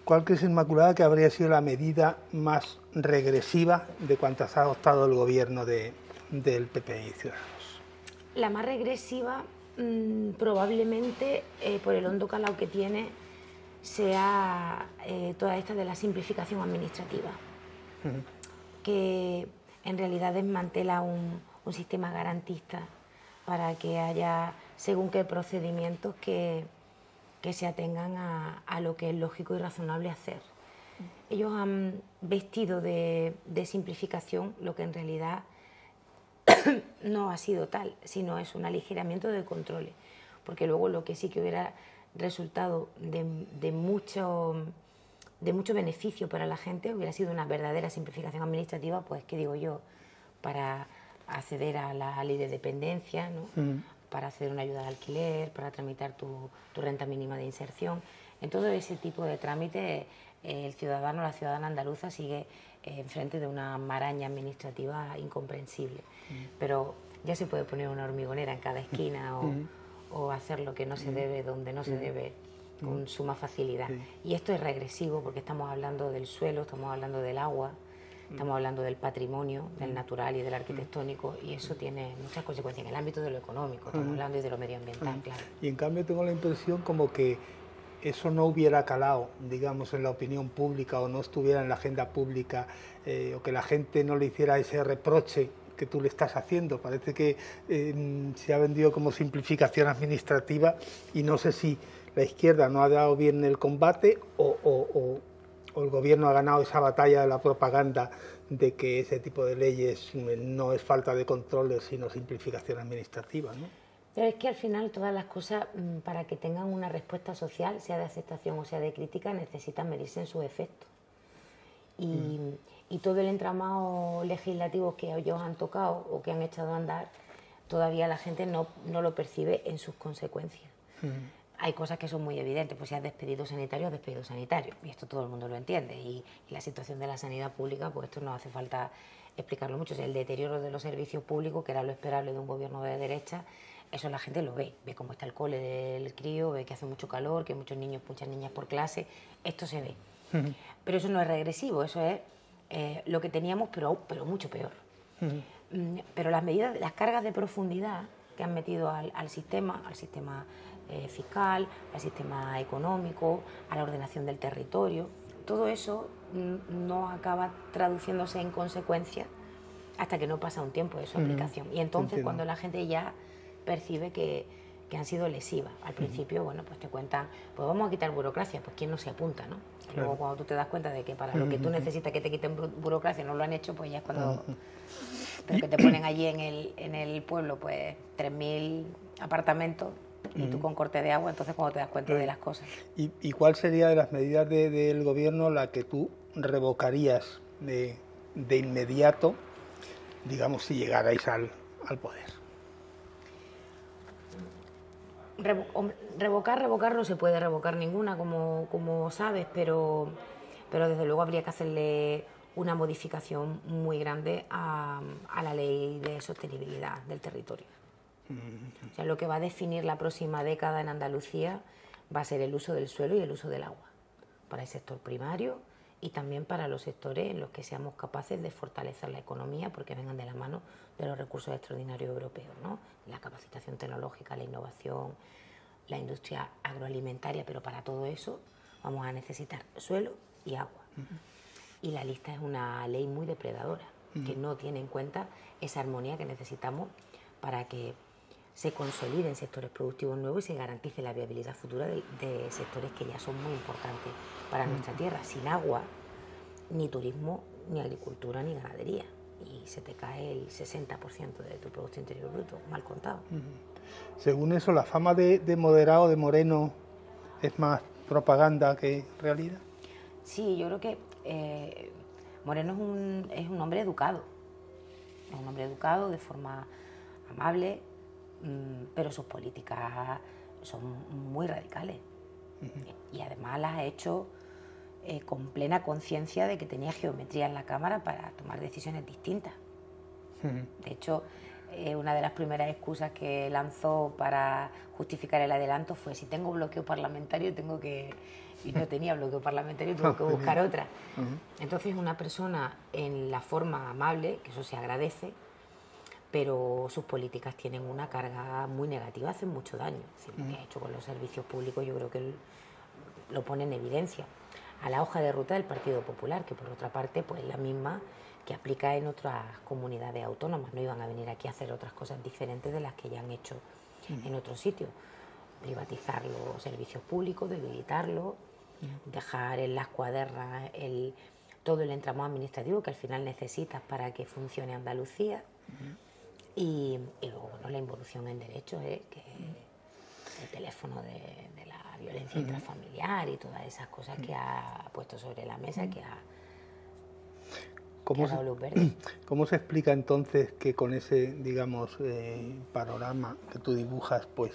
¿Cuál crees, Inmaculada, que habría sido la medida más regresiva de cuantas ha adoptado el gobierno del PP y Ciudadanos? La más regresiva, probablemente, por el hondo calado que tiene, sea toda esta de la simplificación administrativa, que en realidad desmantela un sistema garantista para que haya según qué procedimientos que se atengan a lo que es lógico y razonable hacer. Ellos han vestido de simplificación lo que en realidad no ha sido tal, sino es un aligeramiento de controles, porque luego lo que sí que hubiera resultado de mucho beneficio para la gente hubiera sido una verdadera simplificación administrativa, pues, ¿qué digo yo?, para acceder a la ley de dependencia, ¿no? Para acceder a una ayuda de alquiler, para tramitar tu renta mínima de inserción. En todo ese tipo de trámites, el ciudadano o la ciudadana andaluza sigue enfrente de una maraña administrativa incomprensible. Pero ya se puede poner una hormigonera en cada esquina o hacer lo que no se debe donde no se debe con suma facilidad. Y esto es regresivo porque estamos hablando del suelo, estamos hablando del agua, estamos hablando del patrimonio, del natural y del arquitectónico, y eso tiene muchas consecuencias en el ámbito de lo económico, estamos hablando, y de lo medioambiental, claro. Y en cambio tengo la impresión como que eso no hubiera calado, digamos, en la opinión pública, o no estuviera en la agenda pública, o que la gente no le hiciera ese reproche que tú le estás haciendo. Parece que se ha vendido como simplificación administrativa, y no sé si la izquierda no ha dado bien el combate o el gobierno ha ganado esa batalla de la propaganda de que ese tipo de leyes no es falta de controles, sino simplificación administrativa, ¿no? Pero es que al final todas las cosas, para que tengan una respuesta social, sea de aceptación o sea de crítica, necesitan medirse en sus efectos. Y todo el entramado legislativo que ellos han tocado o que han echado a andar, todavía la gente no lo percibe en sus consecuencias. Hay cosas que son muy evidentes, pues si has despedido sanitarios, y esto todo el mundo lo entiende, y la situación de la sanidad pública, pues esto no hace falta explicarlo mucho. O sea, el deterioro de los servicios públicos, que era lo esperable de un gobierno de derecha, eso la gente lo ve cómo está el cole del crío, ve que hace mucho calor, que hay muchos niños, muchas niñas por clase, esto se ve. Pero eso no es regresivo, eso es lo que teníamos, pero mucho peor. Pero las medidas, las cargas de profundidad que han metido al sistema fiscal, al sistema económico, a la ordenación del territorio, todo eso no acaba traduciéndose en consecuencias hasta que no pasa un tiempo de su aplicación. Y entonces cuando la gente ya percibe que han sido lesivas. Al principio, bueno, pues te cuentan, pues vamos a quitar burocracia, pues quién no se apunta, ¿no? Claro. Luego cuando tú te das cuenta de que para lo que tú necesitas que te quiten burocracia no lo han hecho, pues ya es cuando... Pero que te ponen allí en el pueblo, pues 3.000 apartamentos y tú con corte de agua, entonces cuando te das cuenta de las cosas. ¿Y cuál sería de las medidas del gobierno la que tú revocarías de inmediato, digamos, si llegarais al poder? Revocar no se puede revocar ninguna, como sabes, pero desde luego habría que hacerle una modificación muy grande a la ley de sostenibilidad del territorio. O sea, lo que va a definir la próxima década en Andalucía va a ser el uso del suelo y el uso del agua, para el sector primario y también para los sectores en los que seamos capaces de fortalecer la economía porque vengan de la mano de los recursos extraordinarios europeos, ¿no? La capacitación tecnológica, la innovación, la industria agroalimentaria, pero para todo eso vamos a necesitar suelo y agua. Y la lista es una ley muy depredadora, que no tiene en cuenta esa armonía que necesitamos para que se consoliden sectores productivos nuevos y se garantice la viabilidad futura de sectores que ya son muy importantes para nuestra tierra. Sin agua, ni turismo, ni agricultura, ni ganadería. Y se te cae el 60% de tu Producto Interior Bruto, mal contado. Según eso, ¿la fama de moderado, de Moreno, es más propaganda que realidad? Sí, yo creo que Moreno es un hombre educado. Es un hombre educado de forma amable, pero sus políticas son muy radicales. Y además las ha hecho con plena conciencia de que tenía geometría en la Cámara para tomar decisiones distintas. De hecho, una de las primeras excusas que lanzó para justificar el adelanto fue: si tengo bloqueo parlamentario tengo que... Y no tenía bloqueo parlamentario, tuvo que buscar otra. Entonces, una persona en la forma amable, que eso se agradece, pero sus políticas tienen una carga muy negativa, hacen mucho daño. Es decir, lo que ha hecho con los servicios públicos yo creo que lo pone en evidencia. A la hoja de ruta del Partido Popular, que por otra parte pues la misma que aplica en otras comunidades autónomas. No iban a venir aquí a hacer otras cosas diferentes de las que ya han hecho en otros sitios. Privatizar los servicios públicos, debilitarlos, dejar en las cuadernas todo el entramado administrativo que al final necesitas para que funcione Andalucía. Y luego, bueno, la involución en derechos, que el teléfono de la violencia intrafamiliar y todas esas cosas que ha puesto sobre la mesa, que ha dado luz verde. ¿Cómo se explica entonces que con ese, digamos, panorama que tú dibujas, pues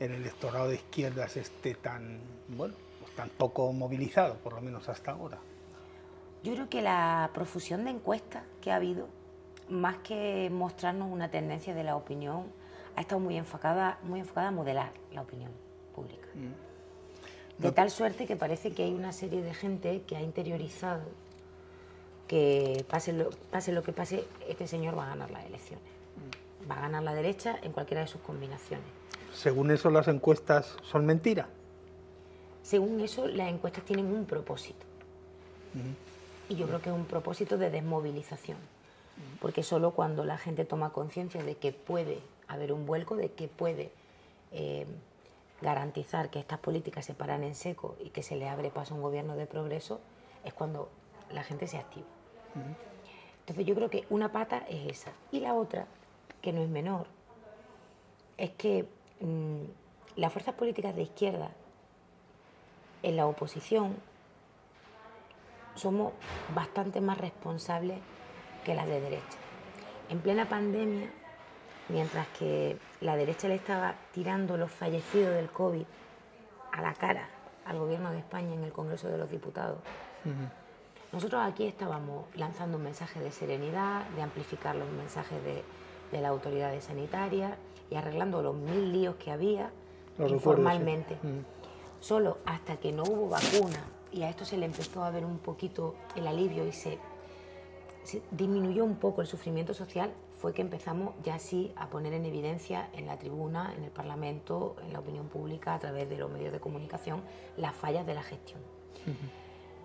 el electorado de izquierdas esté tan, bueno, pues tan poco movilizado, por lo menos hasta ahora? Yo creo que la profusión de encuestas que ha habido, más que mostrarnos una tendencia de la opinión, ha estado muy enfocada a modelar la opinión pública. De tal suerte que parece que hay una serie de gente que ha interiorizado que pase lo que pase, este señor va a ganar las elecciones. Va a ganar la derecha en cualquiera de sus combinaciones. Según eso, las encuestas son mentira. Según eso, las encuestas tienen un propósito. Y yo creo que es un propósito de desmovilización. Porque solo cuando la gente toma conciencia de que puede haber un vuelco, de que puede garantizar que estas políticas se paran en seco y que se le abre paso a un gobierno de progreso, es cuando la gente se activa. Entonces yo creo que una pata es esa. Y la otra, que no es menor, es que las fuerzas políticas de izquierda en la oposición somos bastante más responsables que las de derecha. En plena pandemia, mientras que la derecha le estaba tirando los fallecidos del COVID a la cara al gobierno de España en el Congreso de los Diputados, nosotros aquí estábamos lanzando un mensaje de serenidad, de amplificar los mensajes de las autoridades sanitarias y arreglando los 1000 líos que había informalmente. Solo hasta que no hubo vacuna y a esto se le empezó a ver un poquito el alivio y se disminuyó un poco el sufrimiento social, fue que empezamos ya sí a poner en evidencia en la tribuna, en el Parlamento, en la opinión pública, a través de los medios de comunicación, las fallas de la gestión.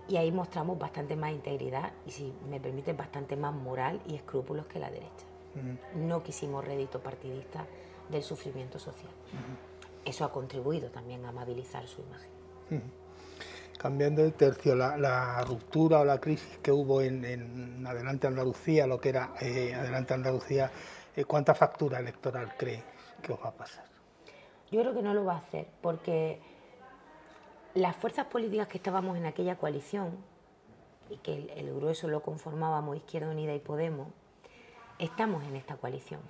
Y ahí mostramos bastante más integridad y, si me permite, bastante más moral y escrúpulos que la derecha. No quisimos rédito partidista del sufrimiento social. Eso ha contribuido también a amabilizar su imagen. Cambiando de tercio, la ruptura o la crisis que hubo en Adelante Andalucía, lo que era Adelante Andalucía, ¿cuánta factura electoral cree que os va a pasar? Yo creo que no lo va a hacer, porque las fuerzas políticas que estábamos en aquella coalición, y que el grueso lo conformábamos Izquierda Unida y Podemos, estamos en esta coalición,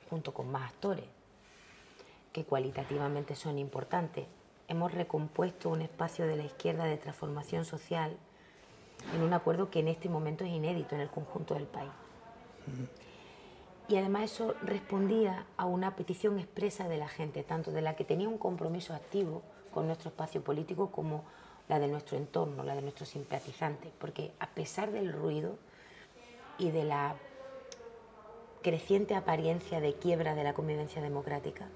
junto con más actores, que cualitativamente son importantes. Hemos recompuesto un espacio de la izquierda de transformación social en un acuerdo que en este momento es inédito en el conjunto del país. Y además eso respondía a una petición expresa de la gente, tanto de la que tenía un compromiso activo con nuestro espacio político como la de nuestro entorno, la de nuestros simpatizantes, porque a pesar del ruido y de la creciente apariencia de quiebra de la convivencia democrática,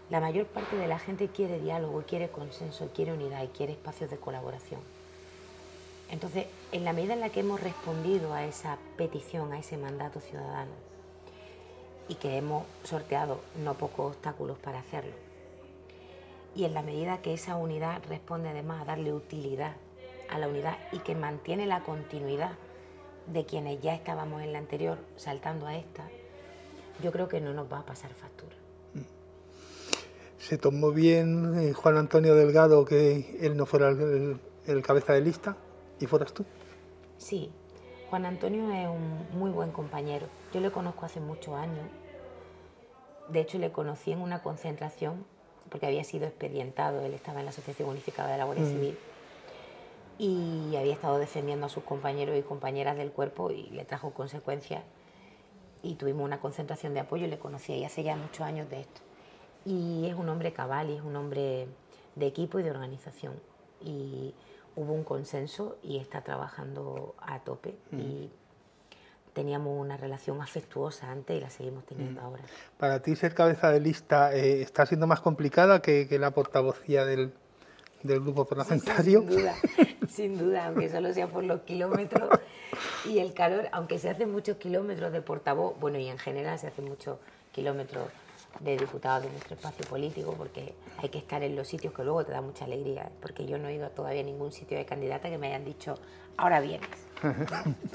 la mayor parte de la gente quiere diálogo, quiere consenso, quiere unidad y quiere espacios de colaboración. Entonces, en la medida en la que hemos respondido a esa petición, a ese mandato ciudadano, y que hemos sorteado no pocos obstáculos para hacerlo, y en la medida que esa unidad responde además a darle utilidad a la unidad y que mantiene la continuidad de quienes ya estábamos en la anterior saltando a esta, yo creo que no nos va a pasar factura. ¿Se tomó bien Juan Antonio Delgado que él no fuera el cabeza de lista y fueras tú? Sí, Juan Antonio es un muy buen compañero. Yo le conozco hace muchos años. De hecho, le conocí en una concentración porque había sido expedientado. Él estaba en la Asociación Unificada de la Guardia Civil y había estado defendiendo a sus compañeros y compañeras del cuerpo y le trajo consecuencias. y tuvimos una concentración de apoyo, le conocí y hace ya muchos años de esto. Y es un hombre cabal y es un hombre de equipo y de organización. Y hubo un consenso y está trabajando a tope. Y teníamos una relación afectuosa antes y la seguimos teniendo ahora. Para ti ser cabeza de lista está siendo más complicada que la portavocía del grupo parlamentario. Sí, sin duda, aunque solo sea por los kilómetros y el calor, aunque se hacen muchos kilómetros de portavoz, bueno, y en general se hacen muchos kilómetros de diputados de nuestro espacio político, porque hay que estar en los sitios que luego te da mucha alegría, porque yo no he ido todavía a ningún sitio de candidata que me hayan dicho, ahora vienes,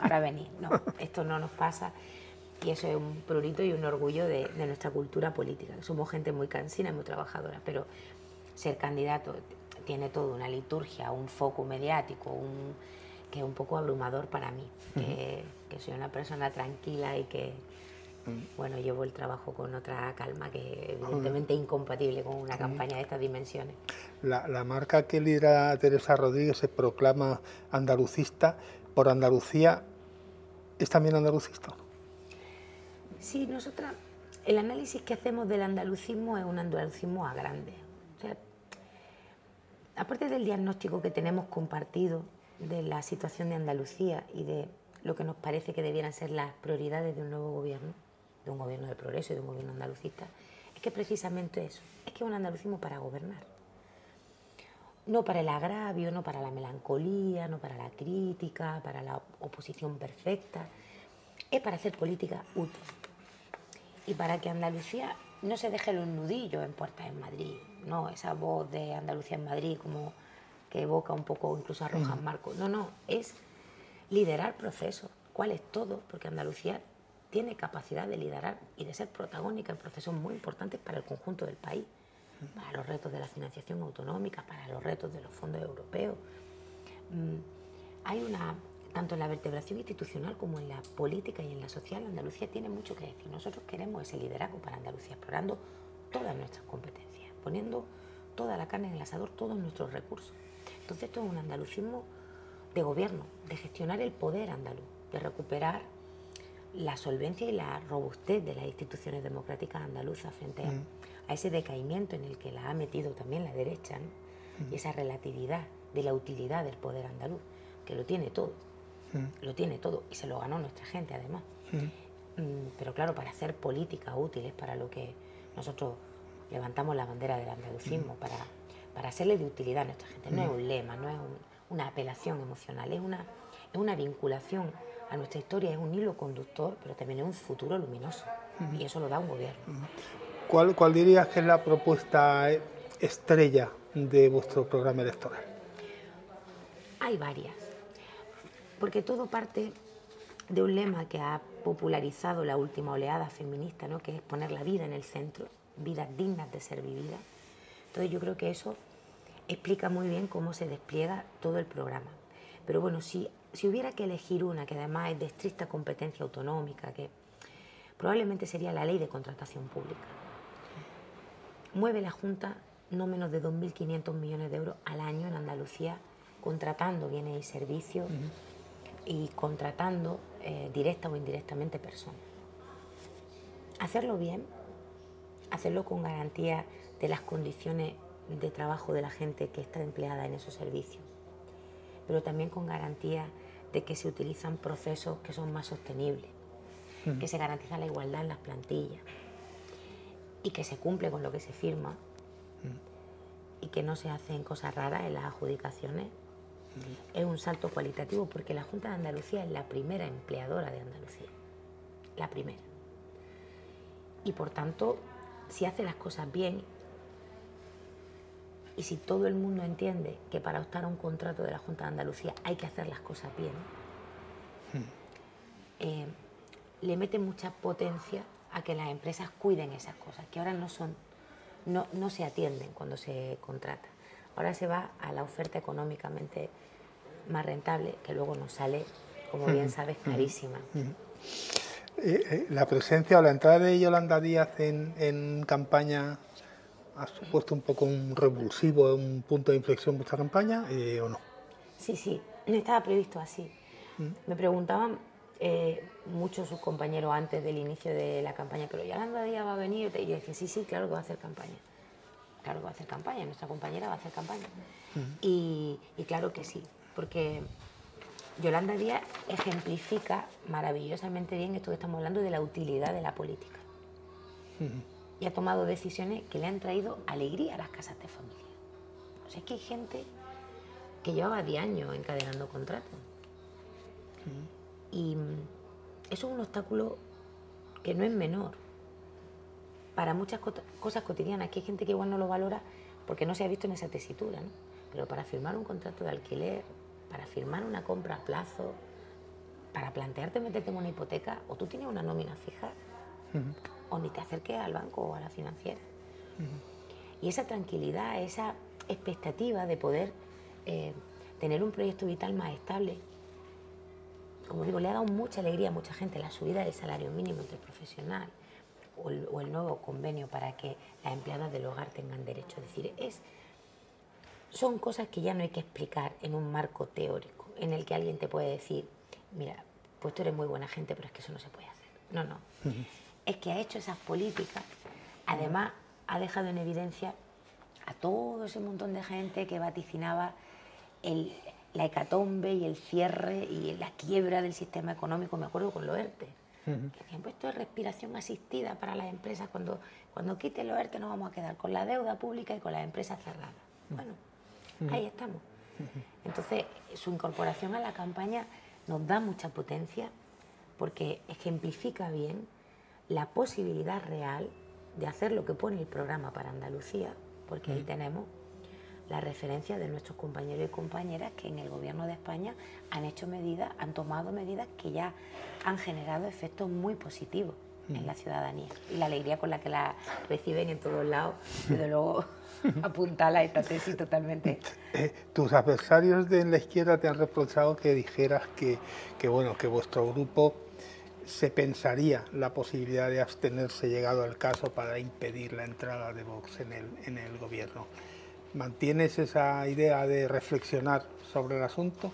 ahora venís. No, esto no nos pasa. Y eso es un prurito y un orgullo de nuestra cultura política. Somos gente muy cansina y muy trabajadora, pero ser candidato tiene todo, una liturgia, un foco mediático, que es un poco abrumador para mí, que soy una persona tranquila y que, bueno, llevo el trabajo con otra calma que evidentemente es incompatible con una campaña de estas dimensiones. La marca que lidera Teresa Rodríguez se proclama andalucista. ¿Por Andalucía es también andalucista? Sí, nosotras, el análisis que hacemos del andalucismo es un andalucismo a grande. O sea, aparte del diagnóstico que tenemos compartido de la situación de Andalucía y de lo que nos parece que debieran ser las prioridades de un nuevo gobierno, de un gobierno de progreso y de un gobierno andalucista, es que precisamente eso, es que es un andalucismo para gobernar. No para el agravio, no para la melancolía, no para la crítica, para la oposición perfecta, es para hacer política útil. Y para que Andalucía no se deje los nudillos en puertas en Madrid, no esa voz de Andalucía en Madrid como que evoca un poco incluso a Rojas Marcos. No, es liderar procesos. ¿Cuál es todo? Porque Andalucía tiene capacidad de liderar y de ser protagónica en procesos muy importantes para el conjunto del país, para los retos de la financiación autonómica, para los retos de los fondos europeos. Hay tanto en la vertebración institucional como en la política y en la social, Andalucía tiene mucho que decir. Nosotros queremos ese liderazgo para Andalucía, explorando todas nuestras competencias, poniendo toda la carne en el asador, todos nuestros recursos. Entonces esto es un andalucismo de gobierno, de gestionar el poder andaluz, de recuperar la solvencia y la robustez de las instituciones democráticas andaluzas frente a ese decaimiento en el que la ha metido también la derecha, ¿no? Y esa relatividad de la utilidad del poder andaluz, que lo tiene todo. Lo tiene todo y se lo ganó nuestra gente además. Pero claro, para hacer políticas útiles, para lo que nosotros levantamos la bandera del andalucismo, para hacerle de utilidad a nuestra gente. No es un lema, no es una apelación emocional, es una vinculación a nuestra historia, es un hilo conductor, pero también es un futuro luminoso. Y eso lo da un gobierno. ¿Cuál dirías que es la propuesta estrella de vuestro programa electoral? Hay varias. Porque todo parte de un lema que ha popularizado la última oleada feminista, ¿no? Que es poner la vida en el centro, vidas dignas de ser vividas. Entonces yo creo que eso explica muy bien cómo se despliega todo el programa. Pero bueno, si hubiera que elegir una, que además es de estricta competencia autonómica, que probablemente sería la ley de contratación pública. Mueve la Junta no menos de 2.500 millones de euros al año en Andalucía, contratando bienes y servicios y contratando directa o indirectamente personas. Hacerlo bien, hacerlo con garantía de las condiciones de trabajo de la gente que está empleada en esos servicios, pero también con garantía de que se utilizan procesos que son más sostenibles, que se garantiza la igualdad en las plantillas y que se cumple con lo que se firma y que no se hacen cosas raras en las adjudicaciones. Es un salto cualitativo porque la Junta de Andalucía es la primera empleadora de Andalucía, la primera. Y por tanto, si hace las cosas bien y si todo el mundo entiende que para optar a un contrato de la Junta de Andalucía hay que hacer las cosas bien, le mete mucha potencia a que las empresas cuiden esas cosas, que ahora no se atienden cuando se contrata. Ahora se va a la oferta económicamente más rentable, que luego nos sale, como bien sabes, carísima. ¿La presencia o la entrada de Yolanda Díaz en campaña ha supuesto un poco un revulsivo, un punto de inflexión en vuestra campaña o no? Sí, estaba previsto así. Me preguntaban muchos sus compañeros antes del inicio de la campaña, pero Yolanda Díaz va a venir, y yo dije, sí, claro que va a hacer campaña. Claro que va a hacer campaña, nuestra compañera va a hacer campaña. Y claro que sí, porque Yolanda Díaz ejemplifica maravillosamente bien esto que estamos hablando de la utilidad de la política. Y ha tomado decisiones que le han traído alegría a las casas de familia. O sea, es que hay gente que llevaba 10 años encadenando contratos. Y eso es un obstáculo que no es menor para muchas cosas cotidianas, que hay gente que igual no lo valora porque no se ha visto en esa tesitura, ¿no? Pero para firmar un contrato de alquiler, para firmar una compra a plazo, para plantearte meterte en una hipoteca, o tú tienes una nómina fija, o ni te acerques al banco o a la financiera. Y esa tranquilidad, esa expectativa de poder tener un proyecto vital más estable, como digo, le ha dado mucha alegría a mucha gente la subida del salario mínimo interprofesional o el nuevo convenio para que las empleadas del hogar tengan derecho. Es decir, son cosas que ya no hay que explicar en un marco teórico, en el que alguien te puede decir, mira, pues tú eres muy buena gente, pero es que eso no se puede hacer. No. Es que ha hecho esas políticas, además ha dejado en evidencia a todo ese montón de gente que vaticinaba la hecatombe y el cierre y la quiebra del sistema económico. Me acuerdo con los ERTE, que decían, pues esto es respiración asistida para las empresas, cuando quiten los ERTE nos vamos a quedar con la deuda pública y con las empresas cerradas. Bueno, ahí estamos. Entonces, su incorporación a la campaña nos da mucha potencia porque ejemplifica bien la posibilidad real de hacer lo que pone el programa para Andalucía, porque ahí tenemos la referencia de nuestros compañeros y compañeras que en el Gobierno de España han tomado medidas que ya han generado efectos muy positivos en la ciudadanía. Y la alegría con la que la reciben en todos lados, desde luego, apuntala esta tesis totalmente. Tus adversarios de la izquierda te han reprochado que dijeras que vuestro grupo se pensaría la posibilidad de abstenerse, llegado al caso, para impedir la entrada de Vox en el gobierno. ¿Mantienes esa idea de reflexionar sobre el asunto?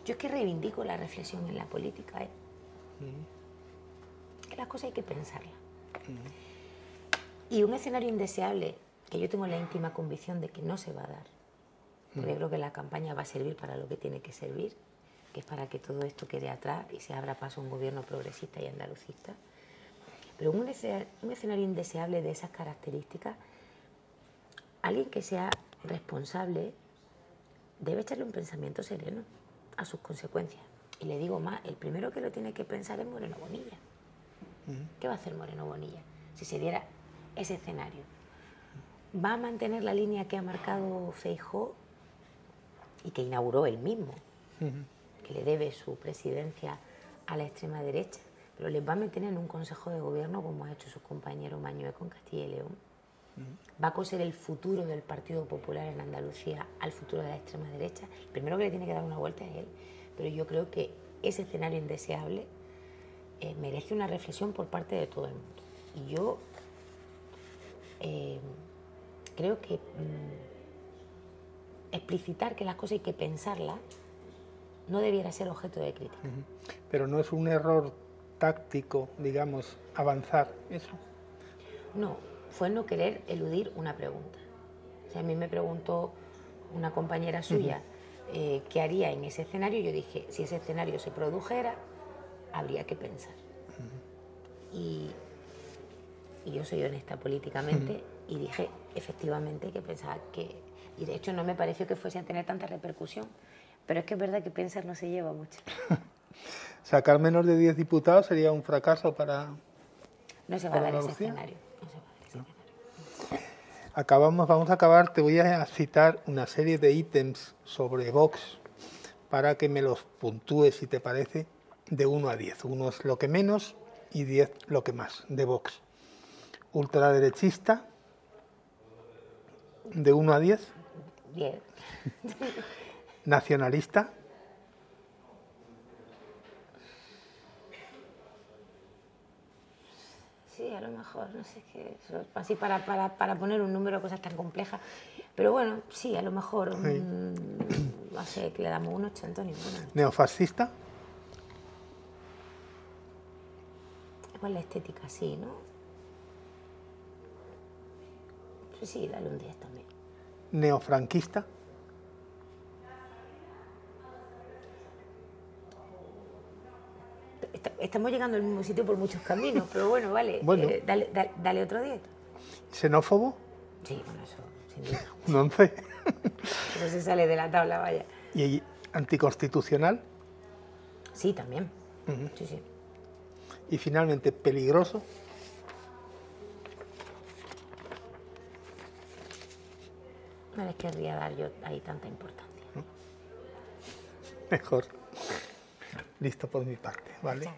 Yo es que reivindico la reflexión en la política, que las cosas hay que pensarlas. Y un escenario indeseable, que yo tengo la íntima convicción de que no se va a dar, porque creo que la campaña va a servir para lo que tiene que servir, que es para que todo esto quede atrás y se abra paso a un gobierno progresista y andalucista. Pero un escenario indeseable de esas características, alguien que sea responsable debe echarle un pensamiento sereno a sus consecuencias. Y le digo más, el primero que lo tiene que pensar es Moreno Bonilla. ¿Qué va a hacer Moreno Bonilla si se diera ese escenario? ¿Va a mantener la línea que ha marcado Feijóo y que inauguró él mismo, que le debe su presidencia a la extrema derecha, pero les va a meter en un consejo de gobierno como ha hecho su compañero Mañueco con Castilla y León? Va a coser el futuro del Partido Popular en Andalucía al futuro de la extrema derecha. El primero que le tiene que dar una vuelta es él. Pero yo creo que ese escenario indeseable merece una reflexión por parte de todo el mundo. Y yo creo que explicitar que las cosas hay que pensarlas no debiera ser objeto de crítica. Pero no es un error táctico, digamos, avanzar eso. No, fue no querer eludir una pregunta. O sea, a mí me preguntó una compañera suya qué haría en ese escenario. Yo dije, si ese escenario se produjera, habría que pensar. Y yo soy honesta políticamente y dije, efectivamente, que pensaba que... Y de hecho no me pareció que fuese a tener tanta repercusión. Pero es que es verdad que pensar no se lleva mucho. ¿Sacar menos de 10 diputados sería un fracaso para... No se va a dar ese escenario. Vamos a acabar, te voy a citar una serie de ítems sobre Vox para que me los puntúes, si te parece, de 1 a 10. 1 es lo que menos y 10 lo que más, de Vox. Ultraderechista, de 1 a 10. 10. Nacionalista. Sí, a lo mejor, no sé qué, así para poner un número de cosas tan complejas. Pero bueno, sí, a lo mejor, no sé, que le damos un 8, Antonio. Bueno. Neofascista. Igual la estética sí, ¿no? Pues sí, dale un 10 también. Neofranquista. Estamos llegando al mismo sitio por muchos caminos, pero bueno, vale. Bueno. Dale otro 10. Xenófobo. Sí, bueno, eso, sin duda. Un 11. Eso se sale de la tabla, vaya. Y anticonstitucional. Sí, también. Sí, sí. Y finalmente, peligroso. No les querría dar yo ahí tanta importancia. Mejor. Listo por mi parte, ¿vale?